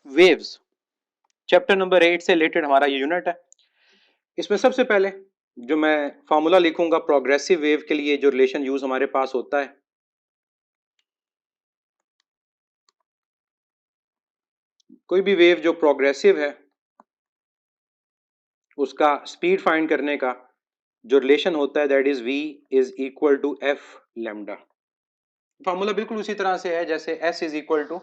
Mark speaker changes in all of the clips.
Speaker 1: Waves chapter number 8 से related हमारा ये यूनिट है। इसमें सबसे पहले जो मैं फार्मूला लिखूंगा प्रोग्रेसिव वेव के लिए, जो रिलेशन यूज हमारे पास होता है, कोई भी वेव जो प्रोग्रेसिव है उसका स्पीड फाइंड करने का जो रिलेशन होता है that is v is equal to F lambda. Formula बिल्कुल उसी तरह से है जैसे s is equal to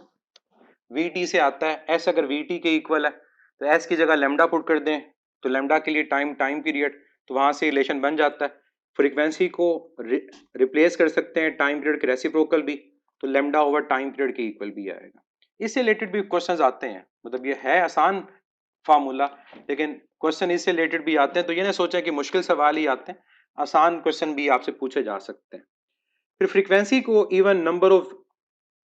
Speaker 1: V T से आता है। s अगर वी टी के इक्वल है तो s की जगह लैम्डा पुट कर दें तो लैम्डा के लिए टाइम पीरियड, तो वहां से रिलेशन बन जाता है। फ्रीक्वेंसी को रिप्लेस कर सकते हैं टाइम पीरियड के रेसिप्रोकल भी, तो लैम्डा ओवर टाइम पीरियड के इक्वल भी आएगा। इससे रिलेटेड भी क्वेश्चंस आते हैं, मतलब ये है आसान फार्मूला, लेकिन क्वेश्चन इससे रिलेटेड भी आते हैं, तो ये ना सोचा कि मुश्किल सवाल ही आते हैं, आसान क्वेश्चन भी आपसे पूछे जा सकते हैं। फिर फ्रीक्वेंसी को इवन नंबर ऑफ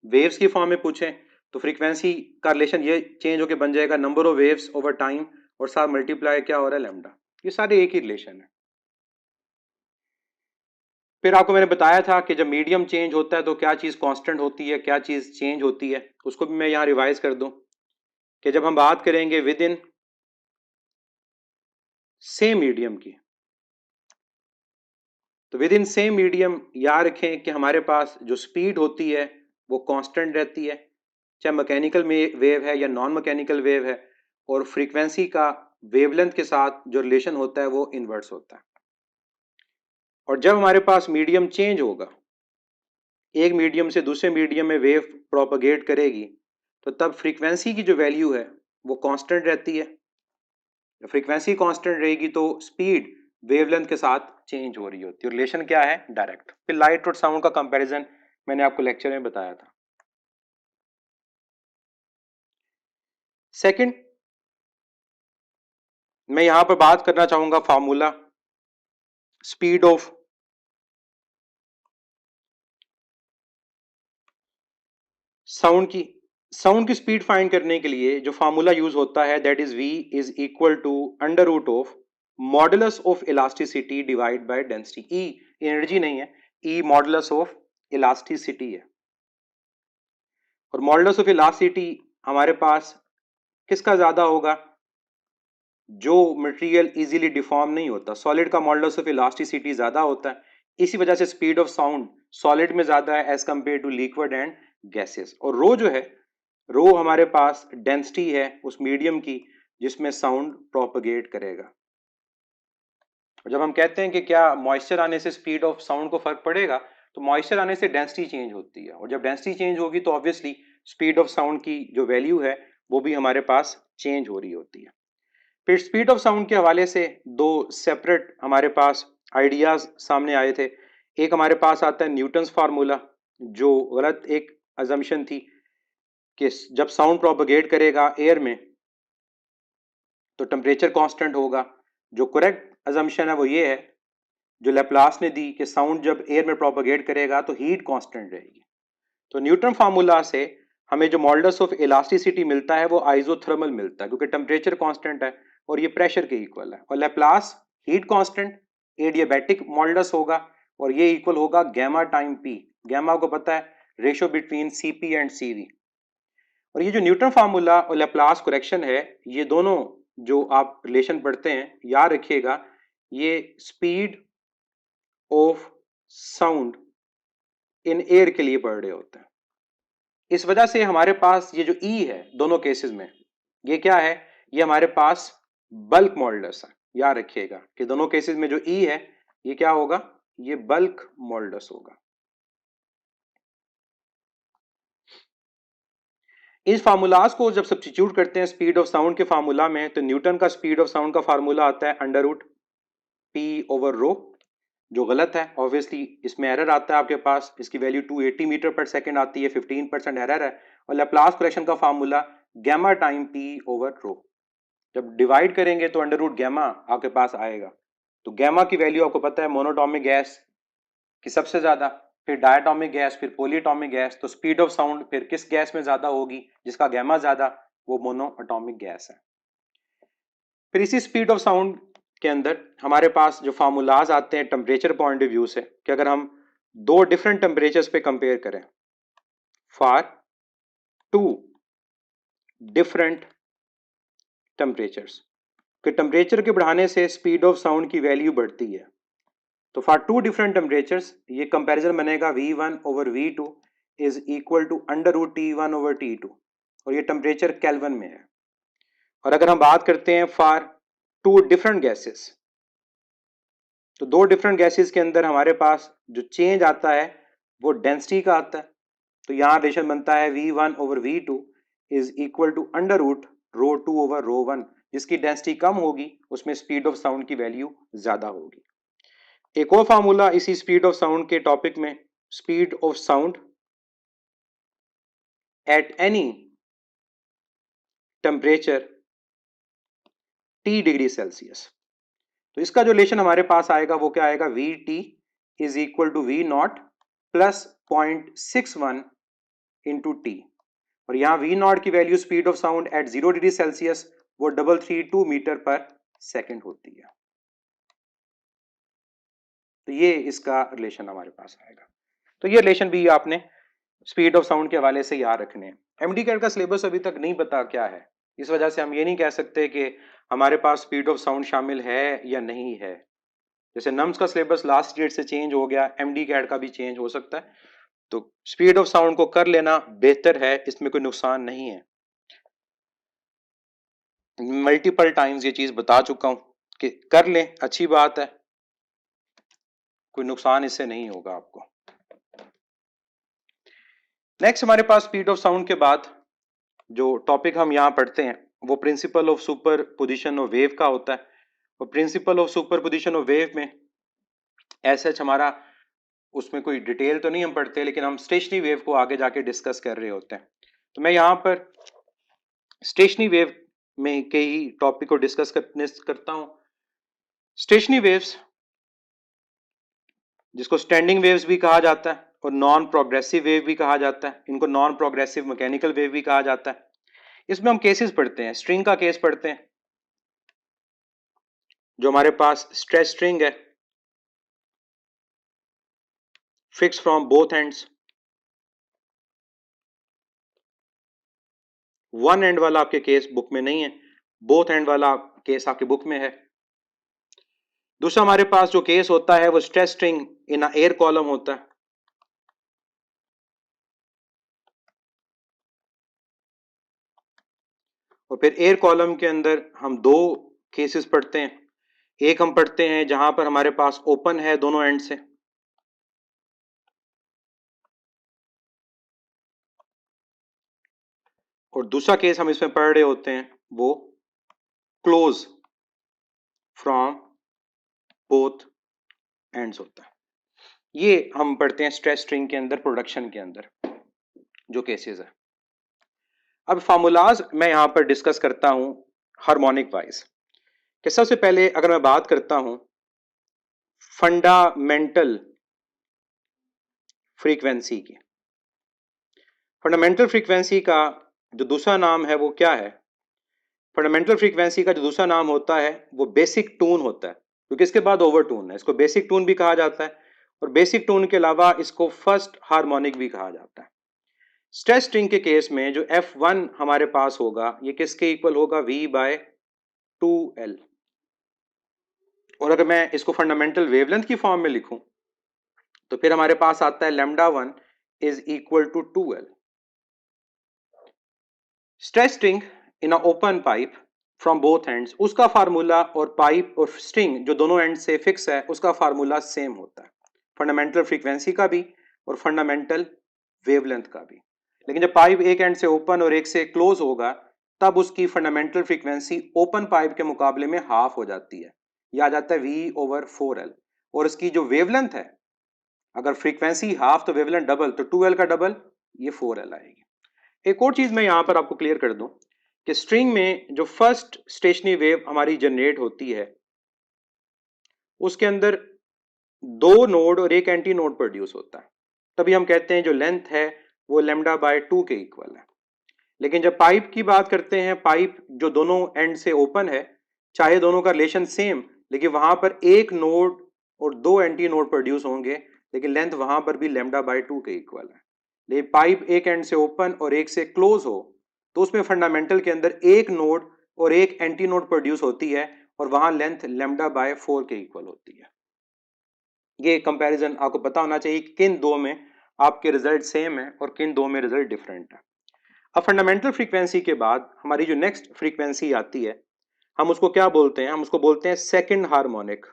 Speaker 1: वेव्स की फॉर्म में पूछें तो फ्रीक्वेंसी का रिलेशन ये चेंज होकर बन जाएगा number of waves over time, और साथ मल्टीप्लाई क्या हो रहा है लैम्डा। ये सारे एक ही रिलेशन है। फिर आपको मैंने बताया था कि जब मीडियम चेंज होता है तो क्या चीज कांस्टेंट होती है, क्या चीज चेंज होती है, उसको भी मैं यहाँ रिवाइज कर दूं कि जब हम बात करेंगे विद इन सेम मीडियम की, तो विद इन सेम मीडियम याद रखें कि हमारे पास जो स्पीड होती है वो कांस्टेंट रहती है, चाहे मैकेनिकल वेव है या नॉन मैकेनिकल वेव है, और फ्रीक्वेंसी का वेवलेंथ के साथ जो रिलेशन होता है वो इनवर्स होता है। और जब हमारे पास मीडियम चेंज होगा, एक मीडियम से दूसरे मीडियम में वेव प्रोपगेट करेगी, तो तब फ्रीक्वेंसी की जो वैल्यू है वो कांस्टेंट रहती है। जब फ्रीक्वेंसी कांस्टेंट रहेगी तो स्पीड वेवलेंथ के साथ चेंज हो रही होती है। रिलेशन क्या है? डायरेक्ट। फिर लाइट और साउंड का कंपैरिजन मैंने आपको लेक्चर में बताया था। सेकंड, मैं यहां पर बात करना चाहूंगा फार्मूला स्पीड ऑफ साउंड की स्पीड फाइंड करने के लिए जो फार्मूला यूज होता है that is v is equal to under root of modulus of elasticity divide by density. E energy नहीं है, ई मॉडुलस ऑफ इलास्टिसिटी है। और मॉडुलस ऑफ इलास्टिसिटी हमारे पास किसका ज्यादा होगा? जो मटेरियल इजीली डिफॉर्म नहीं होता, सॉलिड का मॉडुलस ऑफ इलास्टिसिटी ज्यादा होता है। इसी वजह से स्पीड ऑफ साउंड सॉलिड में ज्यादा है as compare to liquid and gases. और रो जो है, रो हमारे पास डेंसिटी है उस मीडियम की जिसमें साउंड प्रोपगेट करेगा। और जब हम कहते हैं कि क्या मॉइस्चर आने से स्पीड ऑफ साउंड को फर्क पड़ेगा, तो मॉइस्चर आने से डेंसिटी चेंज होती है, और जब डेंसिटी चेंज होगी तो ऑब्वियसली स्पीड ऑफ साउंड की जो वैल्यू है वो भी हमारे पास चेंज हो रही होती है। फिर स्पीड ऑफ साउंड के हवाले से दो सेपरेट हमारे पास आइडियाज सामने आए थे। एक हमारे पास आता है न्यूटन्स फार्मूला, जो गलत एक अजम्पशन थी कि जब साउंड प्रोपगेट करेगा एयर में तो टेम्परेचर कांस्टेंट होगा। जो करेक्ट अजम्पशन है वो ये है जो लेप्लास ने दी कि साउंड जब एयर में प्रोपगेट करेगा तो हीट कांस्टेंट रहेगी। तो न्यूटन फार्मूला से हमें जो मॉडुलस ऑफ इलास्टिसिटी मिलता है वो आइसोथर्मल मिलता है, क्योंकि टेम्परेचर कांस्टेंट है और ये प्रेशर के इक्वल है। और Laplace heat constant adiabatic modulus होगा, और ये इक्वल होगा गैमा टाइम पी। गैमा को पता है ratio between CP and CV. और ये जो न्यूटन फार्मूला और लेप्लास करेक्शन है, ये दोनों जो आप रिलेशन पढ़ते हैं याद रखिएगा, ये speed of sound in air के लिए पढ़ रहे होते हैं। इस वजह से हमारे पास ये जो ई है दोनों केसेस में, ये क्या है? ये हमारे पास बल्क मॉडुलस है। याद रखिएगा कि दोनों केसेस में जो ई है ये क्या होगा? ये बल्क मॉडुलस होगा। इस फार्मूलाज को जब सब्स्टिट्यूट करते हैं स्पीड ऑफ साउंड के फार्मूला में, तो न्यूटन का स्पीड ऑफ साउंड का फार्मूला आता है अंडर रूट पी ओवर रो, जो गलत है ऑब्वियसली। इसमें एरर आता है आपके पास, इसकी वैल्यू 280 मीटर पर सेकंड आती है, 15% एरर है। और लेप्लास करेक्शन का formula gamma time P over rho. जब डिवाइड करेंगे तो अंडर रूट गैमा आपके पास आएगा। तो गैमा की वैल्यू आपको पता है मोनोटॉमिक गैस की सबसे ज्यादा, फिर डायटोमिक गैस, फिर पॉलीटॉमिक गैस। तो स्पीड ऑफ साउंड फिर किस गैस में ज्यादा होगी? जिसका गैमा ज्यादा, वो मोनोएटॉमिक गैस है। फिर इसी स्पीड ऑफ साउंड के अंदर हमारे पास जो फार्मूलाज आते हैं टेम्परेचर पॉइंट ऑफ व्यू से, कि अगर हम दो डिफरेंट टेम्परेचर्स पे कंपेयर करें, फॉर टू डिफरेंट टेम्परेचर्स, कि टेम्परेचर के बढ़ाने से स्पीड ऑफ साउंड की वैल्यू बढ़ती है। तो फॉर टू डिफरेंट टेम्परेचर्स ये कंपैरिजन बनेगा V1 over V2 is equal to under root T1 over T2, और ये टेम्परेचर केल्विन में है। और अगर हम बात करते हैं फॉर टू डिफरेंट गैसेस, तो दो डिफरेंट गैसेस के अंदर हमारे पास जो चेंज आता है वो डेंसिटी का आता है। तो यहाँ रिलेशन बनता है V1 over V2 is equal to under root ρ2 over ρ1, जिसकी डेंसिटी कम होगी उसमें स्पीड ऑफ साउंड की वैल्यू ज्यादा होगी। एक और फार्मूला इसी स्पीड ऑफ साउंड के टॉपिक में, speed of sound at any temperature T degree Celsius. तो इसका जो रिलेशन हमारे पास आएगा वो क्या आएगा, Vt is equal to V0 plus 0.61 into T, और यहाँ V0 की value speed of sound at 0 degree Celsius वो 332 मीटर पर सेकेंड होती है। तो ये इसका रिलेशन हमारे पास आएगा। तो ये रिलेशन भी आपने स्पीड ऑफ साउंड के हवाले से याद रखने हैं। एमडी कैट का सिलेबस अभी तक नहीं पता क्या है, इस वजह से हम ये नहीं कह सकते कि हमारे पास स्पीड ऑफ साउंड शामिल है या नहीं है। जैसे नम्स का सिलेबस लास्ट डेट से चेंज हो गया, एमडी कैट का भी चेंज हो सकता है। तो स्पीड ऑफ साउंड को कर लेना बेहतर है, इसमें कोई नुकसान नहीं है। मल्टीपल टाइम्स ये चीज बता चुका हूं कि कर लें, अच्छी बात है, कोई नुकसान इससे नहीं होगा आपको। नेक्स्ट हमारे पास स्पीड ऑफ साउंड के बाद जो टॉपिक हम यहां पढ़ते हैं वो principle of super position of wave का होता है। और principle of super position of wave में ऐसा हमारा उसमें कोई डिटेल तो नहीं हम पढ़ते, लेकिन हम स्टेशनरी वेव को आगे जाके डिस्कस कर रहे होते हैं। तो मैं यहाँ पर स्टेशनरी वेव में के ही टॉपिक को डिस्कस करता हूं। स्टेशनरी वेव्स, जिसको स्टैंडिंग वेव्स भी कहा जाता है और नॉन प्रोग्रेसिव वेव भी कहा जाता है, इनको नॉन प्रोग्रेसिव मैकेनिकल वेव भी कहा जाता है। इसमें हम केसेस पढ़ते हैं, स्ट्रिंग का केस पढ़ते हैं। जो हमारे पास स्ट्रेच स्ट्रिंग है fix from both ends, one and वाला आपके केस बुक में नहीं है, बोथ एंड वाला केस आपके बुक में है। दूसरा हमारे पास जो केस होता है वो stretch string in a air column होता है। और फिर एयर कॉलम के अंदर हम दो केसेस पढ़ते हैं। एक हम पढ़ते हैं जहां पर हमारे पास ओपन है दोनों एंड से, और दूसरा केस हम इसमें पढ़ रहे होते हैं वो क्लोज फ्रॉम बोथ एंड्स होता है। ये हम पढ़ते हैं स्ट्रेच स्ट्रिंग के अंदर प्रोडक्शन के अंदर जो केसेस है। अब फार्मूलाज मैं यहां पर डिस्कस करता हूं हार्मोनिक वाइज। कि सबसे पहले अगर मैं बात करता हूं फंडामेंटल फ्रीक्वेंसी की, फंडामेंटल फ्रीक्वेंसी का जो दूसरा नाम है वो क्या है? फंडामेंटल फ्रीक्वेंसी का जो दूसरा नाम होता है वो बेसिक टून होता है, क्योंकि इसके बाद ओवर टून है, इसको बेसिक टून भी कहा जाता है, और बेसिक टून के अलावा इसको फर्स्ट हार्मोनिक भी कहा जाता है। स्ट्रेच स्ट्रिंग के केस में जो F1 हमारे पास होगा ये किसके इक्वल होगा? V/2L। और अगर मैं इसको फंडामेंटल वेवलेंथ की फॉर्म में लिखूं तो फिर हमारे पास आता है λ1 is equal to 2L। Stretch string in a open pipe from both ends, उसका फार्मूला और पाइप और स्ट्रिंग जो दोनों एंड से फिक्स है उसका फार्मूला सेम होता है, फंडामेंटल फ्रीक्वेंसी का भी और फंडामेंटल वेवलेंथ का भी। लेकिन जब पाइप एक एंड से ओपन और एक से क्लोज होगा तब उसकी फंडामेंटल फ्रीक्वेंसी ओपन पाइप के मुकाबले में हाफ हो जाती है, यह आ जाता है V/4L। और इसकी जो वेवलेंथ है, अगर फ्रीक्वेंसी हाफ तो वेवलेंथ डबल, तो 2L का डबल ये 4L आएगी। एक और चीज मैं यहां पर आपको क्लियर कर दूं कि स्ट्रिंग में जो फर्स्ट स्टेशनरी वेव हमारी जनरेट होती है उसके अंदर दो नोड और एक एंटी नोड प्रोड्यूस होता है, तभी हम कहते हैं जो लेंथ है वो λ/2 के इक्वल है। लेकिन जब पाइप की बात करते हैं, पाइप जो दोनों एंड से ओपन है, चाहे दोनों का रिलेशन सेम, लेकिन वहां पर एक नोड और दो एंटी नोड प्रोड्यूस होंगे, लेकिन लेंथ वहां पर भी λ/2 के इक्वल है। लेकिन पाइप एक एंड से ओपन और एक से क्लोज हो तो उसमें फंडामेंटल के अंदर एक नोड और एक एंटी नोड प्रोड्यूस होती है और वहां लेंथ लैम्डा बाय 4 के इक्वल होती है। ये कंपैरिजन आपको पता होना चाहिए कि किन दो में आपके रिजल्ट सेम है और किन दो में रिजल्ट डिफरेंट है। अब फंडामेंटल फ्रीक्वेंसी के बाद हमारी जो नेक्स्ट फ्रीक्वेंसी आती है, हम उसको क्या बोलते हैं? हम उसको बोलते हैं सेकंड हार्मोनिक।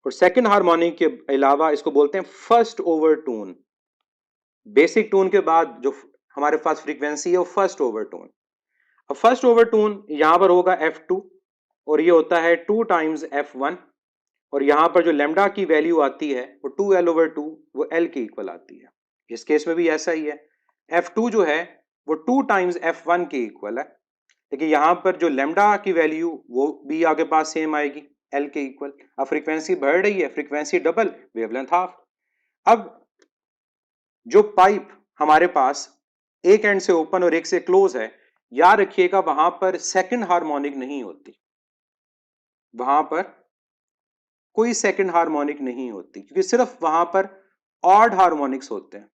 Speaker 1: और सेकंड हार्मोनिक के अलावा इसको बोलते हैं first overtone. Basic tone के बाद जो हमारे पास फ्रीक्वेंसी है वो फर्स्ट ओवर टून। अब फर्स्ट ओवर टून यहां पर होगा F2 और ये होता है 2 टाइम्स F1 और यहां पर जो लेमडा की वैल्यू आती है वो 2L/2 वो L के इक्वल आती है। इस केस में भी ऐसा ही है, F2 जो है वो 2 टाइम्स F1 के इक्वल है, लेकिन यहां पर जो लेमडा की वैल्यू वो भी आपके पास सेम आएगी L के इक्वल। अब फ्रीक्वेंसी बढ़ रही है, फ्रीक्वेंसी डबल, वेवलेंथ हाफ। अब जो पाइप हमारे पास एक एंड से ओपन और एक से क्लोज है, याद रखिएगा वहां पर सेकंड हार्मोनिक नहीं होती, वहां पर कोई सेकंड हार्मोनिक नहीं होती, क्योंकि सिर्फ वहां पर ऑड हार्मोनिक्स होते हैं,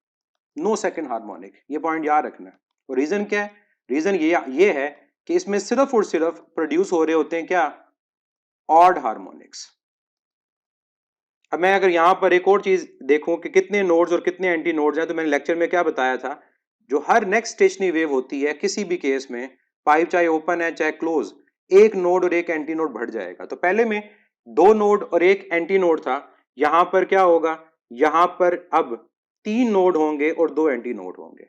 Speaker 1: नो सेकंड हार्मोनिक। ये पॉइंट याद रखना है। और रीजन क्या है? रीजन ये है कि इसमें सिर्फ और सिर्फ प्रोड्यूस हो रहे होते हैं क्या? Odd harmonics. अब मैं अगर यहां पर एक और चीज देखूं कि कितने नोड्स और कितने एंटी नोड्स हैं, तो मैंने लेक्चर में क्या बताया था, जो हर नेक्स्ट स्टेशनरी वेव होती है किसी भी केस में, पाइप चाहे ओपन है चाहे क्लोज, एक नोड और एक एंटी नोड बढ़ जाएगा। तो पहले में दो नोड और एक एंटी नोड था, यहां पर क्या होगा? यहां पर अब तीन नोड होंगे और दो एंटी नोड होंगे।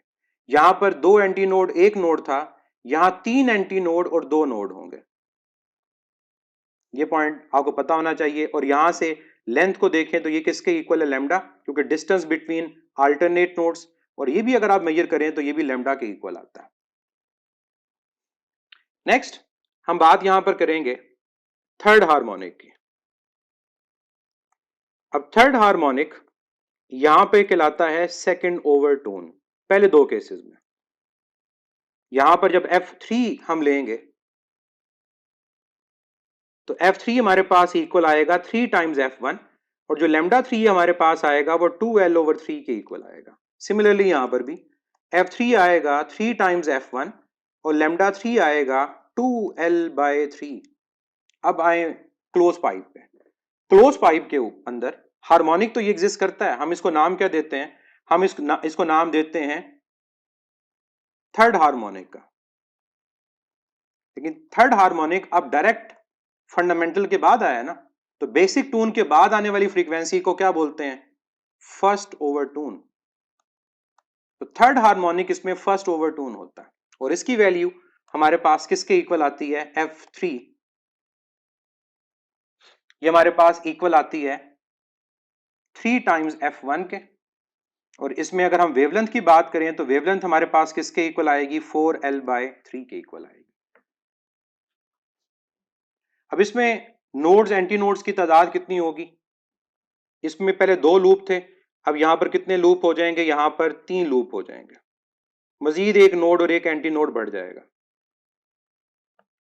Speaker 1: यहां पर दो एंटी नोड एक नोड था, यहां तीन एंटी नोड और दो नोड होंगे। ये पॉइंट आपको पता होना चाहिए। और यहां से लेंथ को देखें तो ये किसके इक्वल है? लैम्डा, क्योंकि डिस्टेंस बिटवीन अल्टरनेट नोड्स, और ये भी अगर आप मेजर करें तो ये भी लैम्डा के इक्वल आता है। नेक्स्ट हम बात यहां पर करेंगे थर्ड हार्मोनिक की। अब थर्ड हार्मोनिक यहां पे कहलाता है सेकंड ओवरटोन। पहले दो केसेस में यहां पर जब F3 हम लेंगे तो F3 हमारे पास इक्वल आएगा 3 टाइम्स F1 और जो लैम्डा 3 हमारे पास आएगा वो 2L/3 के इक्वल आएगा। सिमिलरली यहां पर भी F3 आएगा 3 टाइम्स F1 और लैम्डा 3 आएगा 2L/3। अब आए क्लोज पाइप पे। क्लोज पाइप के अंदर हार्मोनिक तो ये एग्जिस्ट करता है, हम इसको नाम क्या देते हैं? हम इसको नाम देते हैं थर्ड हार्मोनिक का। लेकिन थर्ड हार्मोनिक अब डायरेक्ट फंडामेंटल के बाद आया ना, तो बेसिक टून के बाद आने वाली फ्रीक्वेंसी को क्या बोलते हैं? First overtone. तो थर्ड हार्मोनिक इसमें फर्स्ट ओवर टून होता है और इसकी वैल्यू हमारे पास किसके इक्वल आती है? F3। ये हमारे पास इक्वल आती है 3 टाइम्स F1 के। और इसमें अगर हम वेवलेंथ की बात करें तो वेवलेंथ हमारे पास किसके इक्वल आएगी? 4L/3 के इक्वल आएगी। अब इसमें नोड्स एंटी नोड्स की तादाद कितनी होगी? इसमें पहले दो लूप थे, अब यहां पर कितने लूप हो जाएंगे? यहां पर तीन लूप हो जाएंगे, मजीद एक नोड और एक एंटी नोड बढ़ जाएगा।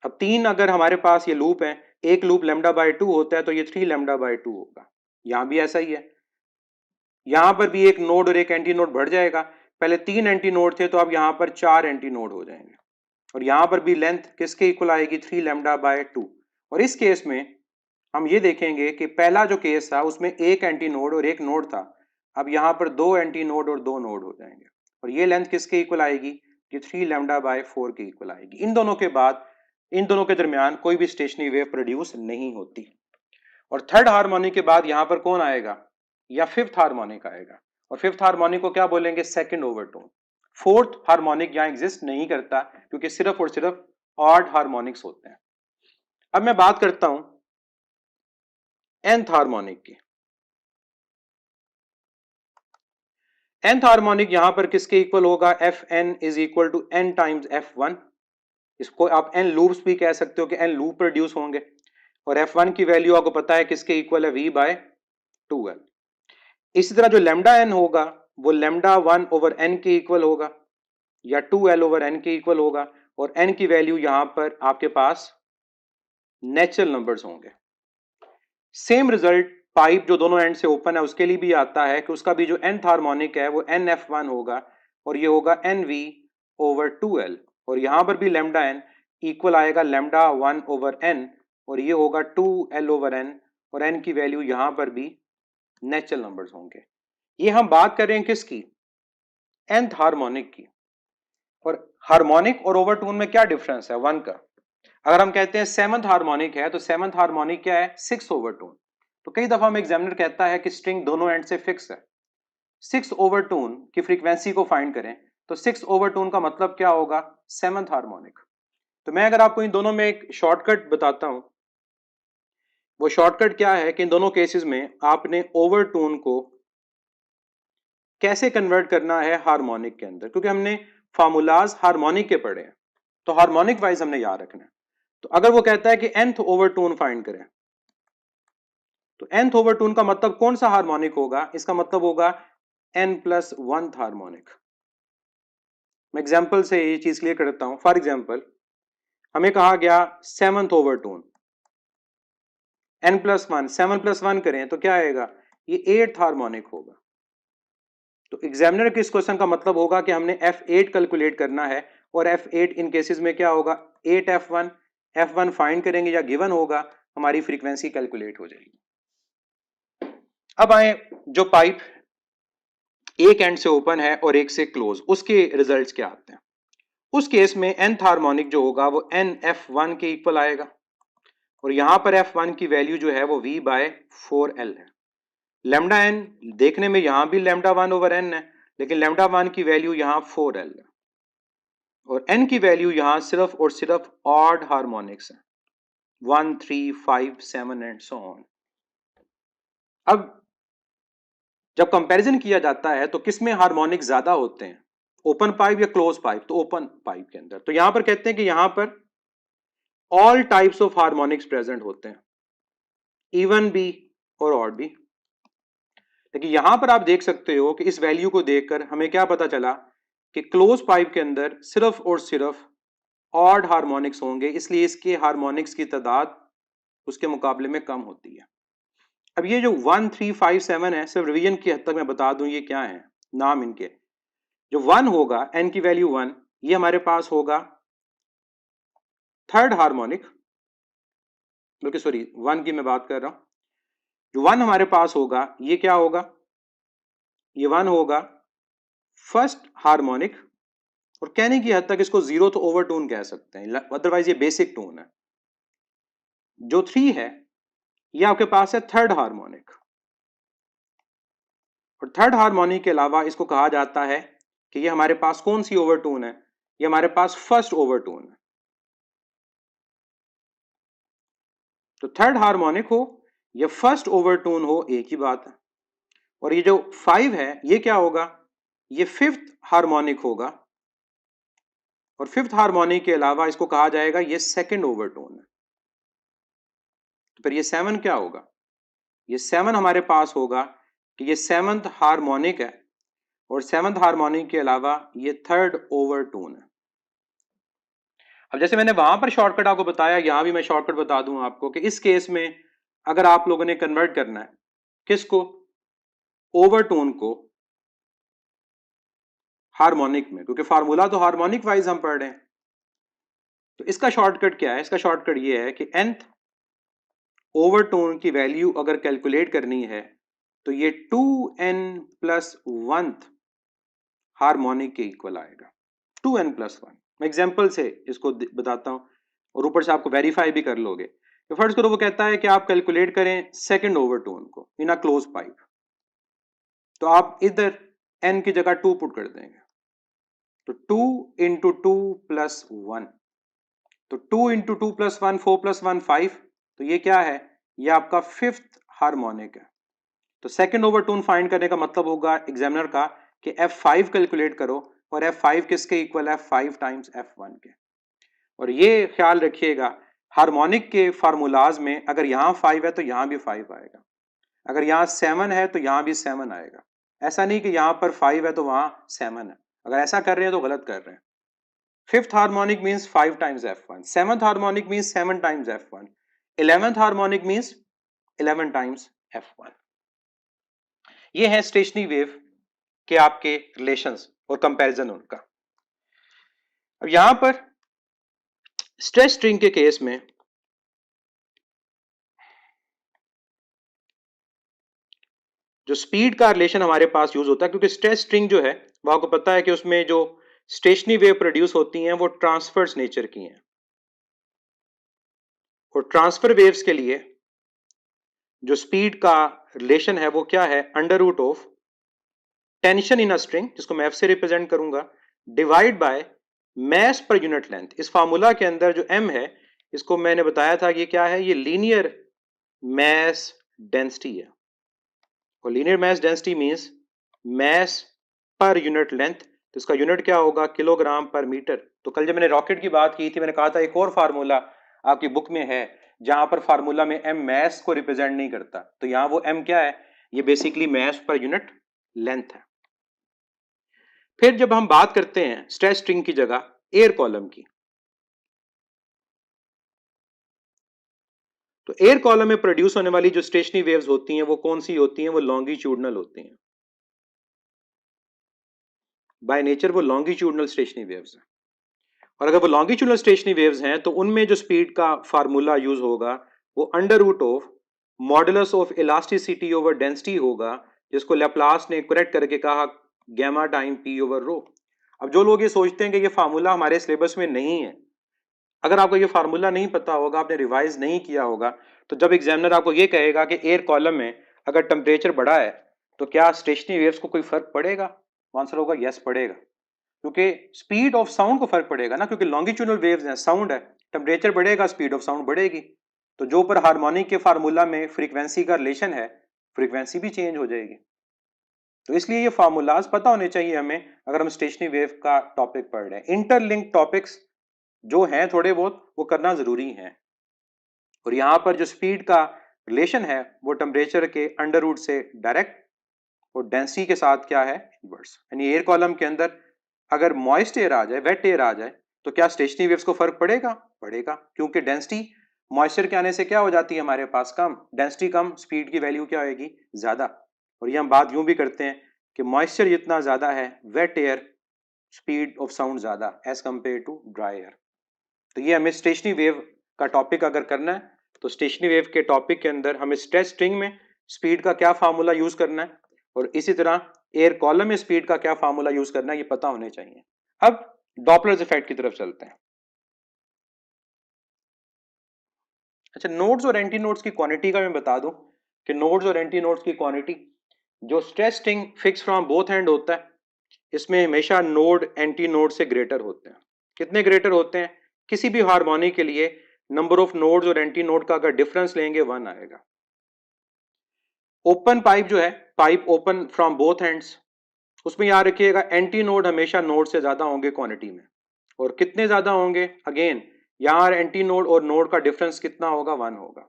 Speaker 1: अब तीन अगर हमारे पास ये लूप है, एक लूप λ/2 होता है तो ये 3λ/2 होगा। यहां भी ऐसा ही है, यहां पर भी एक नोड और एक एंटी नोड बढ़ जाएगा। पहले तीन एंटी नोड थे तो अब यहां पर चार एंटी नोड हो जाएंगे और यहां पर भी लेंथ किसके इक्वल आएगी? 3λ/2। और इस केस में हम ये देखेंगे कि पहला जो केस था उसमें एक एंटी नोड और एक नोड था, अब यहां पर दो एंटी नोड और दो नोड हो जाएंगे और ये लेंथ किसके इक्वल आएगी? ये 3λ/4 के इक्वल आएगी। इन दोनों के बाद, इन दोनों के दरमियान कोई भी स्टेशनरी वेव प्रोड्यूस नहीं होती। और थर्ड हार्मोनिक के बाद यहां पर कौन आएगा? या फिफ्थ हार्मोनिक आएगा। और फिफ्थ हार्मोनिक को क्या बोलेंगे? Second overtone. फोर्थ हार्मोनिक यहां एग्जिस्ट नहीं करता क्योंकि सिर्फ और सिर्फ ऑड हार्मोनिक्स होते हैं। अब मैं बात करता हूं nth हार्मोनिक की। nth हार्मोनिक यहां पर किसके इक्वल होगा? Fn is equal to n times F1। इसको आप n लूप्स भी कह सकते हो कि n लूप प्रोड्यूस होंगे और F1 की वैल्यू आपको पता है किसके इक्वल है? V/2L। इसी तरह जो लैम्डा n होगा वो λ1/n के इक्वल होगा या 2L/n के इक्वल होगा और n की वैल्यू यहां पर आपके पास नेचुरल नंबर्स होंगे। सेम रिजल्ट पाइप जो दोनों एंड से ओपन है उसके लिए भी आता है कि उसका भी जो nth हार्मोनिक है वो NF1 होगा और ये होगा NV/2L, और यहां पर भी लैम्डा n इक्वल आएगा लैम्डा 1/n, और ये होगा 2L/n, और n की वैल्यू यहां पर भी नेचुरल नंबर्स होंगे। ये हम बात कर रहे हैं किसकी? nth हार्मोनिक की। और हार्मोनिक और ओवरटोन में क्या डिफरेंस है? 1 का। अगर हम कहते हैं सेवंथ हार्मोनिक है, तो सेवंथ हार्मोनिक क्या है? 6 ओवरटोन। तो कई दफा हम एग्जामिनर कहता है कि स्ट्रिंग दोनों एंड से फिक्स है, 6 ओवरटोन की फ्रीक्वेंसी को फाइंड करें, तो 6 ओवरटोन का मतलब क्या होगा? Seventh harmonic. तो मैं अगर आपको इन दोनों में एक शॉर्टकट बताता हूं, वो शॉर्टकट क्या है कि इन दोनों केसेस में आपने ओवरटोन को कैसे कन्वर्ट करना है हार्मोनिक के अंदर, क्योंकि हमने फार्मूलाज हार्मोनिक के पढ़े हैं, तो हार्मोनिक वाइज हमने याद रखना है। तो अगर वो कहता है कि nth ओवरटोन फाइंड करें, तो nth ओवरटोन का मतलब कौन सा हार्मोनिक होगा? इसका मतलब होगा n+1 हार्मोनिक। मैं एग्जांपल से ये चीज क्लियर करता हूं। फॉर एग्जांपल, हमें कहा गया सेवंथ ओवरटोन n+1, 7+1 करें तो क्या आएगा? ये 8th हार्मोनिक होगा। तो एग्जामिनर के इस क्वेश्चन का मतलब होगा कि हमने F8 कैलकुलेट करना है, और F8 इन केसेस में क्या होगा? 8F1, F1 फाइंड करेंगे या गिवन होगा, हमारी फ्रीक्वेंसी कैलकुलेट हो जाएगी। अब आए जो पाइप एक एंड से ओपन है और एक से क्लोज, उसके रिजल्ट्स क्या आते हैं? उस केस में nth हार्मोनिक जो होगा वो NF1 के इक्वल आएगा, और यहां पर F1 की वैल्यू जो है वो V/4L है। लैम्डा n देखने में यहां भी लैम्डा 1/n है, लेकिन लैम्डा 1 की वैल्यू यहां 4L है, और n की वैल्यू यहां सिर्फ और सिर्फ ऑड हार्मोनिक्स है, 1, 3, 5, 7 एंड सो ऑन। अब जब कंपैरिजन किया जाता है तो किसमें हार्मोनिक ज्यादा होते हैं? ओपन पाइप या क्लोज पाइप? तो ओपन पाइप के अंदर। तो यहां पर कहते हैं कि यहां पर all types of harmonics present होते हैं, इवन भी और ऑड भी। लेकिन यहां पर आप देख सकते हो कि इस वैल्यू को देखकर हमें क्या पता चला कि क्लोज पाइप के अंदर सिर्फ और सिर्फ ऑड हार्मोनिक्स होंगे, इसलिए इसके हार्मोनिक्स की तादाद उसके मुकाबले में कम होती है। अब ये जो 1, 3, 5, 7 है, सिर्फ रिवीजन की हद तक मैं बता दूं ये क्या है नाम इनके। जो 1 होगा, n की वैल्यू 1, ये हमारे पास होगा थर्ड हार्मोनिक, बल्कि सॉरी 1 की मैं बात कर रहा हूं। जो 1 हमारे पास होगा ये क्या होगा? ये 1 होगा फर्स्ट हार्मोनिक, और कहने की हद तक इसको जीरो तो ओवरटोन कह सकते हैं, अदरवाइज ये बेसिक टोन है। जो 3 है ये आपके पास है थर्ड हार्मोनिक, और थर्ड हार्मोनिक के अलावा इसको कहा जाता है कि ये हमारे पास कौन सी ओवरटोन है? ये हमारे पास फर्स्ट ओवरटोन है। तो थर्ड हार्मोनिक हो या फर्स्ट ओवरटोन हो, एक ही बात है। और ये जो 5 है ये क्या होगा? ये फिफ्थ हार्मोनिक होगा, और फिफ्थ हार्मोनिक के अलावा इसको कहा जाएगा ये सेकंड ओवरटोन है। तो फिर ये 7 क्या होगा? ये 7 हमारे पास होगा कि ये सेवंथ हार्मोनिक है, और सेवंथ हार्मोनिक के अलावा ये थर्ड ओवरटोन है। अब जैसे मैंने वहां पर शॉर्टकट आपको बताया, यहां भी मैं शॉर्टकट बता दूं आपको कि इस केस में अगर आप लोगों ने कन्वर्ट करना है किसको? ओवरटोन को हार्मोनिक में, क्योंकि फार्मूला तो हार्मोनिक वाइज हम पढ़ रहे हैं। तो इसका शॉर्टकट क्या है? इसका शॉर्टकट ये है कि nth ओवरटोन की वैल्यू अगर कैलकुलेट करनी है तो ये 2n+1 हार्मोनिक के इक्वल आएगा, 2n+1। मैं एग्जांपल से इसको बताता हूं, और ऊपर से आपको वेरीफाई भी कर लोगे। तो फर्स्ट करो, वो कहता है कि आप कैलकुलेट करें सेकंड ओवरटोन को इन अ क्लोज पाइप। तो आप इधर n की जगह 2 पुट कर देंगे, तो 2 इंटू 2+1, तो 2 इंटू 2+1 4+1 5, तो ये क्या है? ये आपका फिफ्थ हार्मोनिक है। तो सेकंड ओवरटोन फाइंड करने का मतलब होगा एग्जामिनर का कि F5 कैलकुलेट करो, और F5 किसके इक्वल है? 5 टाइम्स F1 के। और ये ख्याल रखिएगा हार्मोनिक के फार्मूलाज में अगर यहाँ 5 है तो यहाँ भी 5 आएगा, अगर यहाँ 7 है तो यहाँ भी 7 आएगा। ऐसा नहीं कि यहाँ पर 5 है तो वहां 7 है, अगर ऐसा कर रहे हैं तो गलत कर रहे हैं। Fifth harmonic means 5 times F1, seventh harmonic means 7 times F1, 11th harmonic means 11 times F1। ये है स्टेशनरी वेव के आपके रिलेशंस और कंपैरिजन उनका। अब यहां पर स्ट्रेस स्ट्रिंग के केस में जो स्पीड का रिलेशन हमारे पास यूज होता है, क्योंकि स्ट्रेस स्ट्रिंग जो है वो आपको पता है कि उसमें जो स्टेशनरी वेव प्रोड्यूस होती हैं वो ट्रांसफर्स नेचर की हैं, और ट्रांसफर वेव्स के लिए जो स्पीड का रिलेशन है वो क्या है, under root of tension in a string, जिसको मैं एफ से रिप्रेजेंट करूंगा, divide by mass per unit length. इस फार्मूला के अंदर जो एम है, इसको मैंने बताया था कि ये क्या है, ये लीनियर मैस डेंसिटी है, और linear mass density means mass per unit length, तो इसका यूनिट क्या होगा, किलोग्राम पर मीटर। तो कल जब मैंने रॉकेट की बात की थी, मैंने कहा था एक और फार्मूला आपकी बुक में है जहां पर फार्मूला में एम मैस को रिप्रेजेंट नहीं करता, तो यहां वो एम क्या है, ये basically mass per unit length है। फिर जब हम बात करते हैं स्ट्रेस स्ट्रिंग की जगह एयर कॉलम की, तो एयर कॉलम में प्रोड्यूस होने वाली जो स्टेशनरी वेव्स होती हैं वो कौन सी होती हैं, वो लॉन्गिट्यूडनल होती हैं। बाय नेचर वो लॉन्गिट्यूडनल स्टेशनरी वेव्स हैं, और अगर वो लॉन्गिट्यूडनल स्टेशनरी वेव्स हैं तो उनमें जो स्पीड का फार्मूला यूज होगा वो under root of modulus of elasticity over density होगा, जिसको लेप्लास ने करेक्ट करके कहा gamma time P over rho. अब जो लोग ये सोचते हैं कि ये फार्मूला हमारे सिलेबस में नहीं है, अगर आपको ये फार्मूला नहीं पता होगा, आपने रिवाइज नहीं किया होगा, तो जब एग्जामिनर आपको ये कहेगा कि एयर कॉलम में अगर टेम्परेचर बढ़ा है तो क्या स्टेशनरी वेव्स को कोई फर्क पड़ेगा, आंसर होगा यस पड़ेगा, क्योंकि स्पीड ऑफ साउंड को फर्क पड़ेगा ना, क्योंकि लॉन्गिट्यूडनल वेव्स हैं, साउंड है, टेम्परेचर बढ़ेगा स्पीड ऑफ साउंड बढ़ेगी, तो जो ऊपर हार्मोनिक के फार्मूला में फ्रीक्वेंसी का रिलेशन है, फ्रीक्वेंसी भी चेंज हो जाएगी। तो इसलिए ये फार्मूलाज पता होने चाहिए हमें अगर हम स्टेशनरी वेव का टॉपिक पढ़ रहे हैं। इंटरलिंक टॉपिक्स जो हैं थोड़े बहुत वो करना जरूरी है, और यहां पर जो स्पीड का रिलेशन है वो टेम्परेचर के अंडर रूट से डायरेक्ट और डेंसिटी के साथ क्या है, इनवर्स। यानी एयर कॉलम के अंदर अगर मॉइस्ट एयर आ जाए, वेट एयर आ जाए, तो क्या स्टेशनरी वेव्स को फर्क पड़ेगा, पड़ेगा, क्योंकि डेंसिटी मॉइस्चर के आने से क्या हो जाती है हमारे पास, कम, डेंसिटी कम, स्पीड की वैल्यू क्या होगी, ज्यादा। और ये हम बात यूं भी करते हैं कि मॉइस्चर जितना ज्यादा है, wet air speed of sound ज्यादा as compare to dry air. तो ये हमें स्टेशनरी वेव का टॉपिक अगर करना है तो स्टेशनरी वेव के टॉपिक के अंदर हमें स्ट्रेस स्ट्रिंग में स्पीड का क्या फार्मूला यूज करना है, और इसी तरह एयर कॉलम में स्पीड का क्या फार्मूला यूज करना है, ये पता होने चाहिए। अब डॉपलर्स इफेक्ट की तरफ चलते हैं। अच्छा, नोड्स और एंटी नोड्स की क्वांटिटी का मैं बता दूं कि नोड्स और एंटी नोड्स की क्वांटिटी, जो stress string fix from both and होता है, इसमें हमेशा नोड एंटी नोड से ग्रेटर होते हैं। कितने ग्रेटर होते हैं, किसी भी हार्मोनिक के लिए नंबर ऑफ नोड्स और एंटी नोड का अगर डिफरेंस लेंगे 1 आएगा। ओपन पाइप जो है, pipe open from both ends, उसमें याद रखिएगा एंटी नोड हमेशा नोड से ज्यादा होंगे क्वांटिटी में, और कितने ज्यादा होंगे, अगेन यहाँ एंटी नोड और नोड का डिफरेंस कितना होगा, 1 होगा।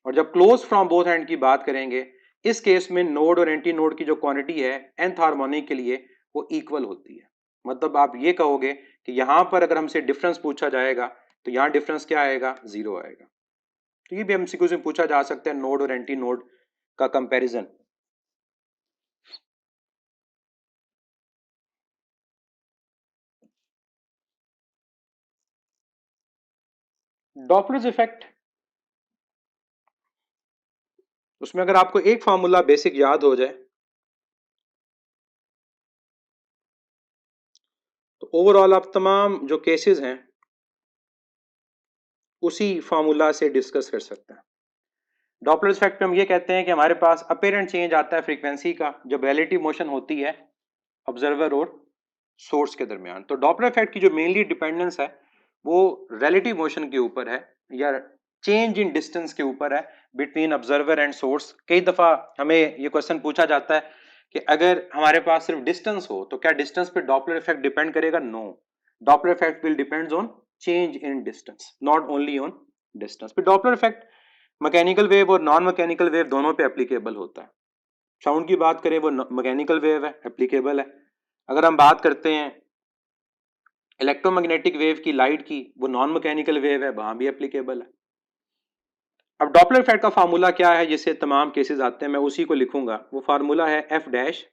Speaker 1: और जब क्लोज फ्रॉम बोथ एंड की बात करेंगे, इस केस में नोड और एंटी नोड की जो क्वांटिटी है nth हार्मोनिक के लिए वो इक्वल होती है। मतलब आप ये कहोगे कि यहां पर अगर हमसे डिफरेंस पूछा जाएगा तो यहाँ डिफरेंस क्या आएगा, 0 आएगा। तो ये भी एमसीक्यू से पूछा जा सकता है, नोड और एंटी नोड का कंपैरिजन। डॉपलर्स इफेक्ट, उसमें अगर आपको एक फार्मूला बेसिक याद हो जाए तो ओवरऑल आप तमाम जो केसेस हैं उसी फार्मूला से डिस्कस कर सकते हैं। डॉपलर इफेक्ट में हम ये कहते हैं कि हमारे पास अपीरेंट चेंज आता है फ्रीक्वेंसी का जब रिलेटिव मोशन होती है ऑब्जर्वर और सोर्स के दरमियान। तो डॉपलर इफेक्ट की जो मेनली डिपेंडेंस है वो रिलेटिव मोशन के ऊपर है, या चेंज इन डिस्टेंस के ऊपर है बिटवीन ऑब्जर्वर एंड सोर्स। कई दफा हमें ये क्वेश्चन पूछा जाता है कि अगर हमारे पास सिर्फ डिस्टेंस हो तो क्या डिस्टेंस पे डॉपलर इफेक्ट डिपेंड करेगा, no, Doppler effect will depends on change in distance, not only on distance. पे डॉपलर इफेक्ट मैकेनिकल वेव और नॉन मैकेनिकल वेव दोनों पे एप्लीकेबल होता है। साउंड की बात करें वो मैकेनिकल वेव है, एप्लीकेबल है। अगर हम बात करते हैं इलेक्ट्रोमैग्नेटिक वेव की, लाइट की, वो नॉन मैकेनिकल वेव है, वहां भी एप्लीकेबल है। अब डॉपलर इफेक्ट का फार्मूला क्या है, जिससे तमाम केसेस आते हैं, मैं उसी को लिखूंगा। वो फार्मूला है F dash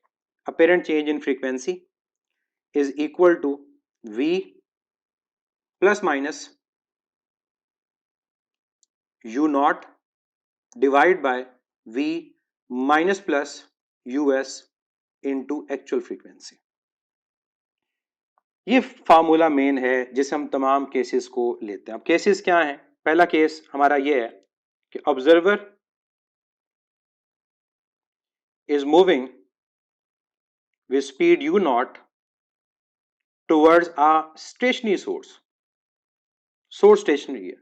Speaker 1: apparent change in frequency is equal to v plus minus u not divide by v minus plus us into actual frequency. ये फार्मूला मेन है जिसे हम तमाम केसेस को लेते हैं। अब केसेस क्या हैं? पहला केस हमारा ये है कि observer is moving with speed u not towards a stationary source. Source stationary है।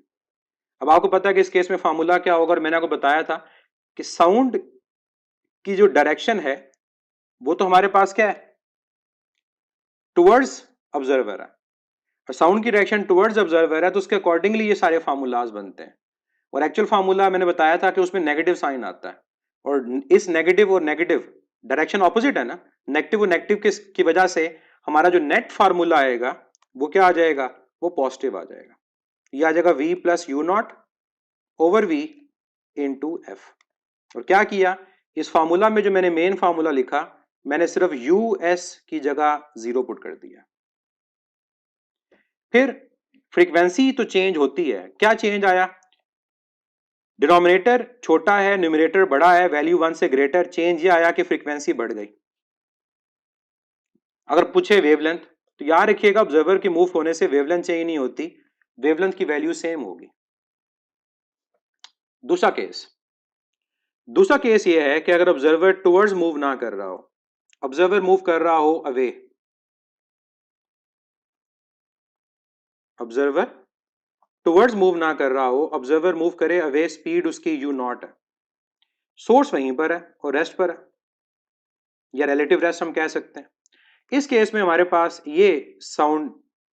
Speaker 1: अब आपको पता है कि इस केस में फार्मूला क्या होगा, और मैंने आपको बताया था कि साउंड की जो डायरेक्शन है वो तो हमारे पास क्या है, टुवर्ड्स ऑब्जर्वर है, और साउंड की डायरेक्शन टुवर्ड्स ऑब्जर्वर है, तो उसके अकॉर्डिंगली ये सारे फार्मूलाज बनते हैं। और एक्चुअल फार्मूला मैंने बताया था कि उसमें नेगेटिव साइन आता है, और इस नेगेटिव और नेगेटिव डायरेक्शन ऑपोजिट है ना, नेगेटिव और नेगेटिव की वजह से हमारा जो नेट फार्मूला आएगा वो क्या आ जाएगा, वो पॉजिटिव आ जाएगा। ये आ जाएगा v plus you not over v into F. और क्या किया, इस फार्मूला में जो मैंने मेन फार्मूला लिखा, मैंने सिर्फ us की जगह 0 पुट कर दिया। फिर फ्रीक्वेंसी तो चेंज होती है, क्या चेंज आया, डिनोमिनेटर छोटा है, न्यूमरेटर बड़ा है, वैल्यू 1 से ग्रेटर, चेंज ये आया कि फ्रीक्वेंसी बढ़ गई। अगर पूछे वेवलेंथ, तो याद रखिएगा ऑब्जर्वर के मूव होने से वेवलेंथ चेंज नहीं होती, वेवलेंथ की वैल्यू सेम होगी। दूसरा केस ये है कि अगर ऑब्जर्वर टुवर्ड्स मूव ना कर रहा हो, ऑब्जर्वर मूव कर रहा हो अवे, ऑब्जर्वर टुवर्ड्स मूव ना कर रहा हो, ऑब्जर्वर मूव करे अवे, स्पीड उसकी u नॉट है, सोर्स वहीं पर है और रेस्ट पर है, या रिलेटिव रेस्ट हम कह सकते हैं। इस केस में हमारे पास ये साउंड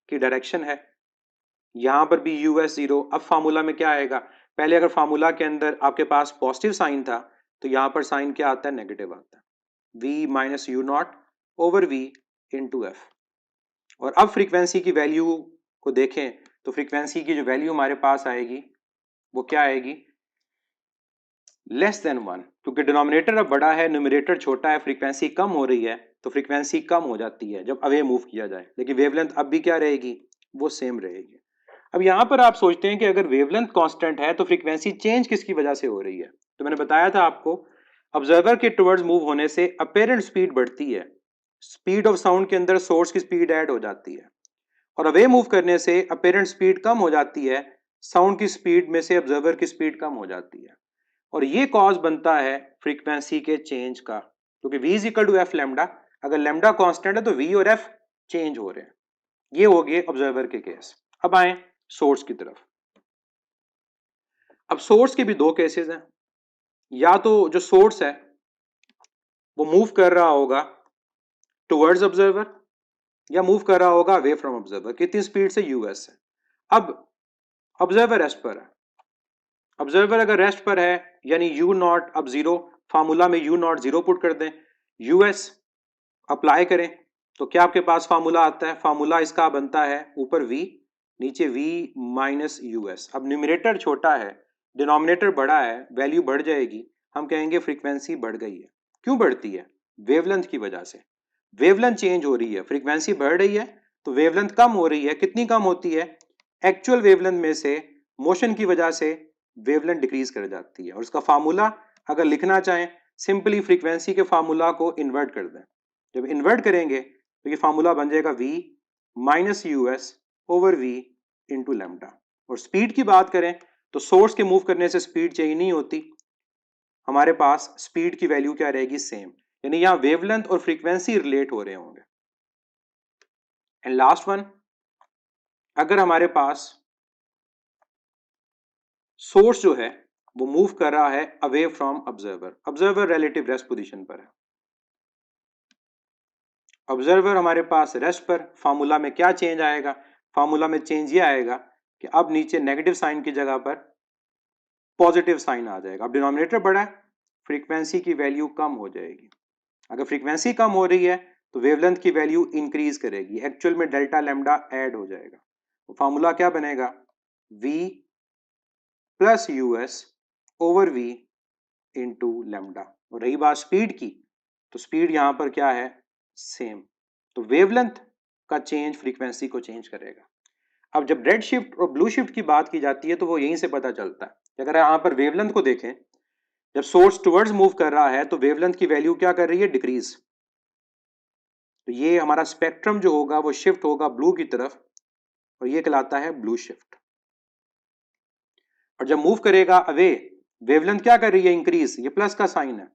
Speaker 1: की डायरेक्शन है, यहां पर भी us 0। अब फार्मूला में क्या आएगा, पहले अगर फार्मूला के अंदर आपके पास पॉजिटिव साइन था, तो यहां पर साइन क्या आता है, नेगेटिव आता है, v minus U not over v into F. और अब फ्रीक्वेंसी की वैल्यू को देखें, तो फ्रीक्वेंसी की जो वैल्यू हमारे पास आएगी वो क्या आएगी, लेस देन 1, क्योंकि डिनोमिनेटर अब बड़ा है, न्यूमरेटर छोटा है, फ्रीक्वेंसी कम हो रही है, तो फ्रीक्वेंसी कम हो जाती है जब अवे मूव किया जाए, लेकिन वेवलेंथ अब भी क्या रहेगी, वो सेम रहेगी। अब यहां पर आप सोचते हैं कि अगर वेवलेंथ कांस्टेंट है तो फ्रीक्वेंसी चेंज किसकी वजह से हो रही है, तो मैंने बताया था आपको, ऑब्जर्वर के टुवर्ड्स मूव होने से अपेरेंट स्पीड बढ़ती है, स्पीड ऑफ साउंड के अंदर सोर्स की स्पीड ऐड हो जाती है, और अवे मूव करने से अपेरेंट स्पीड कम हो जाती है, साउंड की स्पीड में से ऑब्जर्वर की स्पीड कम हो जाती है, और ये कॉज बनता है फ्रीक्वेंसी के चेंज का, क्योंकि v is equal to F lambda, अगर लेमडा कांस्टेंट है तो v और f चेंज हो रहे हैं। ये हो गए ऑब्जर्वर के केस। अब आए सोर्स की तरफ। अब सोर्स के भी दो केसेस हैं, या तो जो सोर्स है वो मूव कर रहा होगा टुवर्ड्स ऑब्जर्वर, या मूव कर रहा होगा अवे फ्रॉम ऑब्जर्वर, कितनी स्पीड से, us है। अब ऑब्जर्वर रेस्ट पर है, ऑब्जर्वर अगर रेस्ट पर है यानी u नॉट अब 0, फार्मूला में u नॉट 0 पुट कर दें, us अप्लाई करें, तो क्या आपके पास फार्मूला आता है, फार्मूला इसका बनता है ऊपर v नीचे v माइनस us। अब न्यूमरेटर छोटा है, डिनोमिनेटर बड़ा है, वैल्यू बढ़ जाएगी, हम कहेंगे फ्रीक्वेंसी बढ़ गई है। क्यों बढ़ती है, वेवलेंथ की वजह से, वेवलेंथ चेंज हो रही है, फ्रीक्वेंसी बढ़ रही है तो वेवलेंथ कम हो रही है, कितनी कम होती है, एक्चुअल वेवलेंथ में से मोशन की वजह से वेवलेंथ डिक्रीज कर जाती है। और उसका फार्मूला अगर लिखना चाहें, सिंपली फ्रीक्वेंसी के फार्मूला को इन्वर्ट कर दें, जब इन्वर्ट करेंगे तो ये फार्मूला बन जाएगा v minus us over v into lambda. और स्पीड की बात करें तो सोर्स के मूव करने से स्पीड चेंज नहीं होती, हमारे पास स्पीड की वैल्यू क्या रहेगी, सेम, यानी यहां वेवलेंथ और फ्रीक्वेंसी रिलेट हो रहे होंगे। एंड लास्ट वन, अगर हमारे पास सोर्स जो है वो मूव कर रहा है away from observer, observer relative rest position पर है, ऑब्जर्वर हमारे पास रेस्ट पर, फार्मूला में क्या चेंज आएगा, फार्मूला में चेंज ये आएगा कि अब नीचे नेगेटिव साइन की जगह पर पॉजिटिव साइन आ जाएगा। अब डिनोमिनेटर बड़ा है, फ्रीक्वेंसी की वैल्यू कम हो जाएगी, अगर फ्रीक्वेंसी कम हो रही है तो वेवलेंथ की वैल्यू इंक्रीज करेगी, एक्चुअल में डेल्टा लैम्डा ऐड हो जाएगा, तो फार्मूला क्या बनेगा, v plus us over v into lambda. और रही बात स्पीड की, तो स्पीड यहां पर क्या है, सेम, तो वेवलेंथ का चेंज फ्रीक्वेंसी को चेंज करेगा। अब जब रेड शिफ्ट और ब्लू शिफ्ट की बात की जाती है तो वो यहीं से पता चलता है। अगर यहाँ पर वेवलेंथ को देखें, जब सोर्स टुवर्ड्स मूव कर रहा है तो वेवलेंथ की वैल्यू क्या कर रही है, डिक्रीज। तो ये हमारा स्पेक्ट्रम जो होगा वो शिफ्ट होगा ब्लू की तरफ, और ये कहलाता है ब्लू शिफ्ट। और जब मूव करेगा अवे, वेवलेंथ क्या कर रही है, इंक्रीज, ये प्लस का साइन है।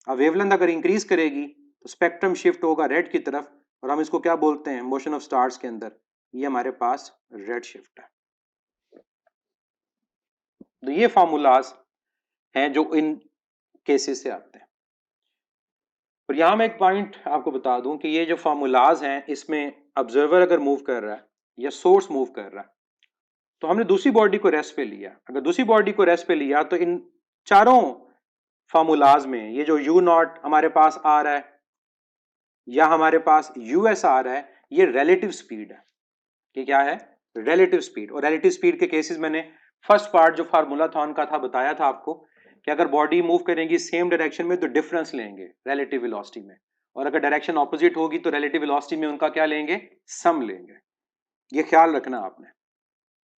Speaker 1: अब वेवलेंथ अगर इंक्रीज करेगी तो स्पेक्ट्रम शिफ्ट होगा रेड की तरफ, और हम इसको क्या बोलते हैं, मोशन ऑफ स्टार्स के अंदर ये हमारे पास रेड शिफ्ट है। तो ये फॉर्मूलाज हैं जो इन केसेस से आते हैं। और यहां मैं एक पॉइंट आपको बता दूं कि ये जो फॉर्मूलाज हैं इसमें ऑब्जर्वर अगर मूव कर रहा है या सोर्स मूव कर रहा है तो हमने दूसरी बॉडी को रेस्ट पे लिया। अगर दूसरी बॉडी को रेस्ट पे लिया तो इन चारों फॉर्मूलाज में ये जो यू नॉट हमारे पास आ रहा है या हमारे पास यूएस आ रहा है, ये रिलेटिव स्पीड है। ये क्या है, रिलेटिव स्पीड। और रिलेटिव स्पीड के केसेस मैंने फर्स्ट पार्ट जो फार्मूला था उनका था बताया था आपको कि अगर बॉडी मूव करेंगी सेम डायरेक्शन में तो डिफरेंस लेंगे रिलेटिव वेलोसिटी में, और अगर डायरेक्शन ऑपोजिट होगी तो रिलेटिव वेलोसिटी में उनका क्या लेंगे, सम लेंगे। ये ख्याल रखना आपने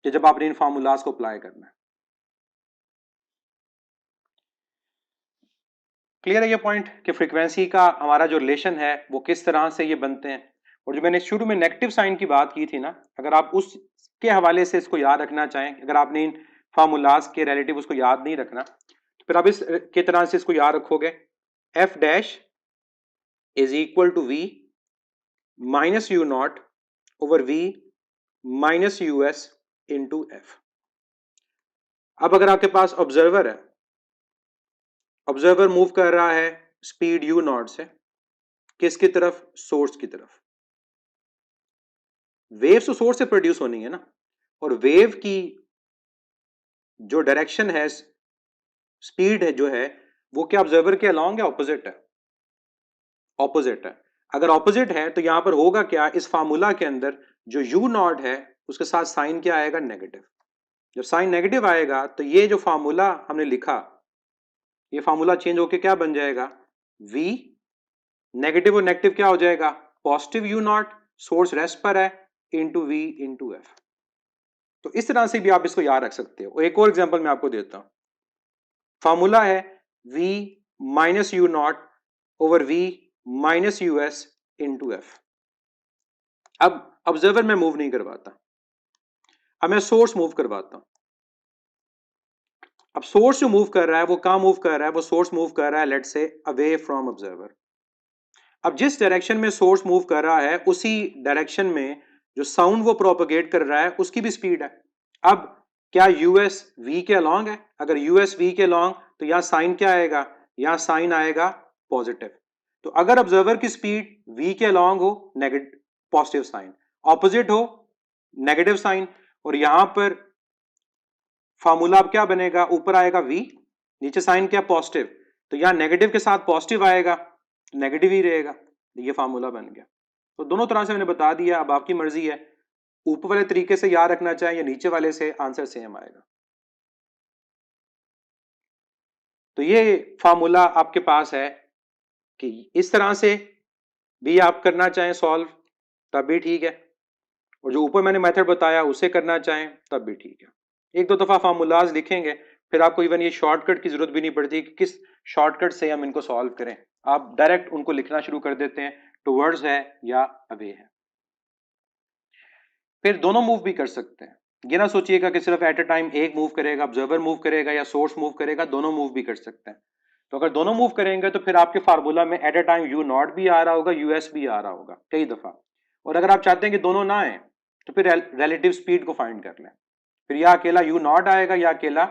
Speaker 1: कि जब आपने इन फार्मूलाज को अप्लाई करना है। क्लियर है ये पॉइंट कि फ्रीक्वेंसी का हमारा जो रिलेशन है वो किस तरह से ये बनते हैं। और जो मैंने शुरू में नेगेटिव साइन की बात की थी ना, अगर आप उसके हवाले से इसको याद रखना चाहें, अगर आपने इन फार्मूलाज के रिलेटिव उसको याद नहीं रखना तो फिर आप इस के तरह से इसको याद रखोगे, F dash is equal to V minus U not over V minus U S into F. अब अगर आपके पास ऑब्जर्वर है, ऑब्जर्वर मूव कर रहा है स्पीड यू नॉट से किसकी तरफ, सोर्स की तरफ। वेव तो सोर्स से प्रोड्यूस होनी है ना, और वेव की जो डायरेक्शन है, स्पीड है जो है, वो क्या ऑब्जर्वर के अलोंग है, ऑपोजिट है, ऑपोजिट है। अगर ऑपोजिट है तो यहां पर होगा क्या, इस फार्मूला के अंदर जो यू नॉट है उसके साथ साइन क्या आएगा, नेगेटिव। जब साइन नेगेटिव आएगा तो ये जो फार्मूला हमने लिखा, ये फार्मूला चेंज होके क्या बन जाएगा, v, नेगेटिव और नेगेटिव क्या हो जाएगा, positive you not, source rest पर है, इंटू वी इंटू एफ। तो इस तरह से भी आप इसको याद रख सकते हो। एक और एग्जांपल मैं आपको देता हूं, फॉर्मूला है v minus U not over v minus U S into F. अब ऑब्जर्वर में मूव नहीं करवाता, अब मैं सोर्स मूव करवाता हूं। अब सोर्स जो मूव कर रहा है वो कहां मूव कर रहा है, वो सोर्स मूव कर रहा है let's say away from observer. अब जिस डायरेक्शन में सोर्स मूव कर रहा है उसी डायरेक्शन में जो साउंड वो प्रोपगेट कर रहा है उसकी भी स्पीड है। अब क्या यूएस वी के अलोंग है, अगर यूएस वी के अलोंग तो यहां साइन क्या आएगा, यहां साइन आएगा पॉजिटिव। तो अगर ऑब्जर्वर की स्पीड वी के अलोंग हो, नेगेटिव पॉजिटिव साइन, ऑपोजिट हो नेगेटिव साइन। और यहां पर फॉर्मूला अब क्या बनेगा, ऊपर आएगा v, नीचे साइन क्या पॉजिटिव, तो यहां नेगेटिव के साथ पॉजिटिव आएगा, नेगेटिव ही रहेगा। ये फार्मूला बन गया। तो दोनों तरह से मैंने बता दिया, अब आपकी मर्जी है ऊपर वाले तरीके से याद रखना चाहे या नीचे वाले से, आंसर सेम आएगा। तो ये फार्मूला आपके पास है कि इस तरह से भी आप करना चाहें सॉल्व तब भी ठीक है, और जो ऊपर मैंने मेथड बताया उसे करना चाहें तब भी ठीक है। एक दो दफा फार्मूलाज लिखेंगे फिर आपको इवन ये शॉर्टकट की जरूरत भी नहीं पड़ती कि किस शॉर्टकट से हम इनको सॉल्व करें, आप डायरेक्ट उनको लिखना शुरू कर देते हैं, टुवर्ड्स है या अवे है। फिर दोनों मूव भी कर सकते हैं, ये ना सोचिएगा कि सिर्फ एट अ टाइम एक मूव करेगा, ऑब्जर्वर मूव करेगा या सोर्स मूव करेगा, दोनों मूव भी कर सकते हैं। तो अगर दोनों मूव करेंगे तो फिर आपके फार्मूला में at a time you not भी आ रहा होगा, यूएस भी आ रहा होगा कई दफा। और अगर आप चाहते हैं कि दोनों ना आए तो फिर रिलेटिव स्पीड को फाइंड कर लें, फिर या अकेला यू नॉट आएगा या अकेला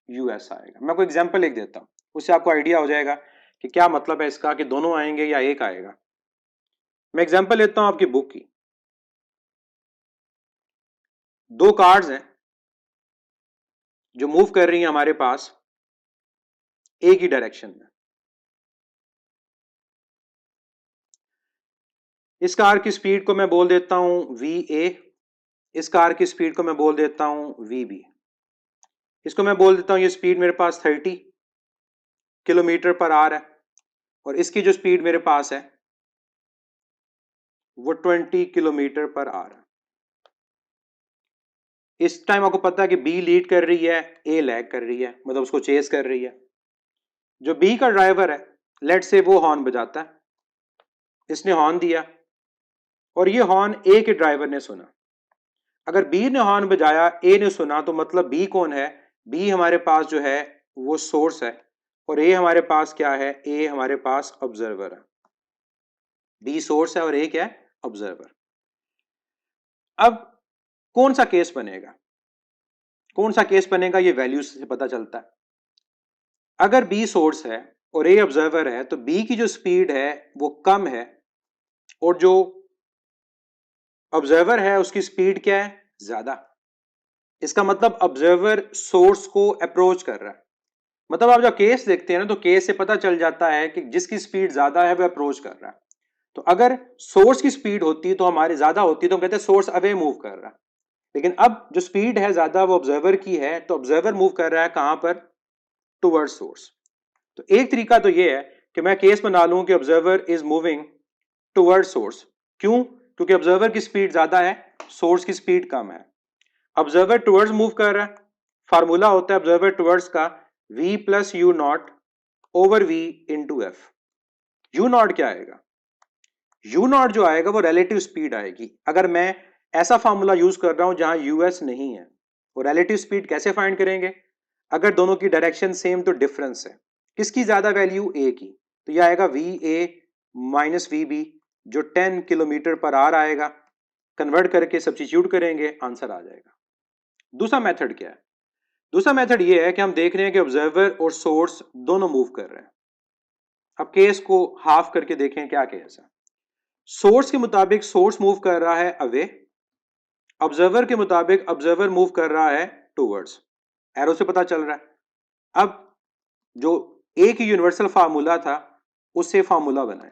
Speaker 1: यूएस आएगा। मैं कोई एग्जांपल लिख देता हूं, उससे आपको आइडिया हो जाएगा कि क्या मतलब है इसका, कि दोनों आएंगे या एक आएगा। मैं एग्जांपल लेता हूं आपकी बुक की, दो कार्ड्स हैं जो मूव कर रही हैं हमारे पास एक ही डायरेक्शन में। इस कार की स्पीड को मैं बोल देता हूं वी ए, इस कार की स्पीड को मैं बोल देता हूं वी बी। इसको मैं बोल देता हूं ये स्पीड मेरे पास 30 किलोमीटर पर आवर है, और इसकी जो स्पीड मेरे पास है वो 20 किलोमीटर पर आवर है। इस टाइम आपको पता है कि बी लीड कर रही है, ए लैग कर रही है, मतलब उसको चेस कर रही है। जो बी का ड्राइवर है, लेट से वो हॉर्न बजाता है, इसने हॉर्न दिया और ये हॉर्न ए के ड्राइवर ने सुना। अगर बी ने हॉर्न बजाया, ए ने सुना, तो मतलब बी कौन है? बी हमारे पास जो है वो सोर्स है और ए हमारे पास क्या है? ए हमारे पास ऑब्जर्वर है। बी सोर्स है और ए क्या है? ऑब्जर्वर। अब कौन सा केस बनेगा? कौन सा केस बनेगा ये वैल्यू से पता चलता है। अगर बी सोर्स है और ए ऑब्जर्वर है तो बी की जो स्पीड है वो कम है और जो ऑब्जर्वर है उसकी स्पीड क्या है? ज्यादा। इसका मतलब ऑब्जर्वर सोर्स को अप्रोच कर रहा है। मतलब आप जब केस देखते हैं ना तो केस से पता चल जाता है कि जिसकी स्पीड ज्यादा है वह अप्रोच कर रहा है। तो अगर सोर्स की स्पीड होती तो हमारी ज्यादा होती तो हम कहते हैं सोर्स अवे मूव कर रहा है। लेकिन अब जो स्पीड है ज्यादा वो ऑब्जर्वर की है, तो ऑब्जर्वर मूव कर रहा है कहां पर? Towards source. तो एक तरीका तो ये है कि मैं केस बना लूं कि observer is moving towards source. क्यों? क्योंकि ऑब्जर्वर की स्पीड ज्यादा है, सोर्स की स्पीड कम है। ऑब्जर्वर टुवर्ड्स मूव कर रहा है, फार्मूला होता है ऑब्जर्वर टुवर्ड्स का v plus you not over v into F. You not क्या आएगा? यू नॉट जो आएगा वो रिलेटिव स्पीड आएगी। अगर मैं ऐसा फार्मूला यूज कर रहा हूं जहां यूएस नहीं है, वो रिलेटिव स्पीड कैसे फाइंड करेंगे? अगर दोनों की डायरेक्शन सेम तो डिफरेंस है। किसकी ज्यादा वैल्यू? ए की। तो यह आएगा V A minus V B, जो 10 किलोमीटर पर आवर आएगा। कन्वर्ट करके सब्स्टिट्यूट करेंगे, आंसर आ जाएगा। दूसरा मेथड क्या है? दूसरा मेथड ये है कि हम देख रहे हैं कि ऑब्जर्वर और सोर्स दोनों मूव कर रहे हैं। अब केस को हाफ करके देखें क्या केस है। सोर्स के मुताबिक सोर्स मूव कर रहा है अवे, ऑब्जर्वर के मुताबिक ऑब्जर्वर मूव कर रहा है टुवर्ड्स। एरो से पता चल रहा है। अब जो ए की यूनिवर्सल फार्मूला था उससे फार्मूला बनाए।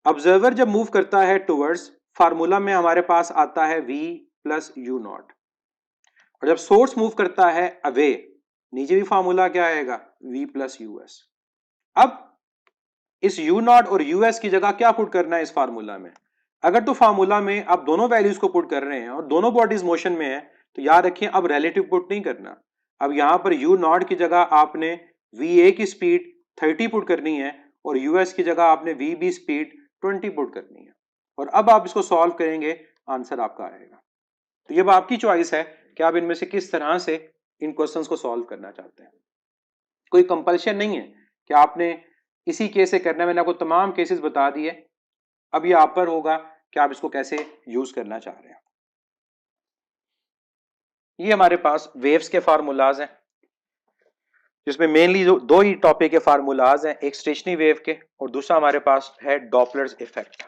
Speaker 1: ऑब्जर्वर जब मूव करता है टुवर्ड्स, फार्मूला में हमारे पास आता है v प्लस यू नॉट, और जब सोर्स मूव करता है अवे, नीचे भी फार्मूला क्या आएगा? v plus US. अब इस u नॉट और यूएस की जगह क्या पुट करना है इस फार्मूला में? अगर तो फार्मूला में आप दोनों वैल्यूज को पुट कर रहे हैं और दोनों बॉडीज मोशन में है, तो याद रखिए अब रिलेटिव पुट नहीं करना। अब यहां पर u नॉट की जगह आपने va की स्पीड 30 पुट करनी है और यूएस की जगह आपने vb स्पीड 20 पुट करनी है। और अब आप इसको सॉल्व करेंगे, आंसर आपका आएगा। तो ये आपकी चॉइस है कि आप इनमें से किस तरह से इन क्वेश्चंस को सॉल्व करना चाहते हैं। कोई कंपल्शन नहीं है कि आपने इसी केस से करना है। मैंने आपको तमाम केसेस बता दिए। अब ये आप पर होगा कि आप इसको कैसे यूज करना चाह रहे हैं। ये हमारे पास वेव्स के फार्मूलाज हैं, जिसमें मेनली दो ही टॉपिक के फार्मूलाज हैं, एक स्टेशनरी वेव के और दूसरा हमारे पास है डॉपलर्स इफेक्ट।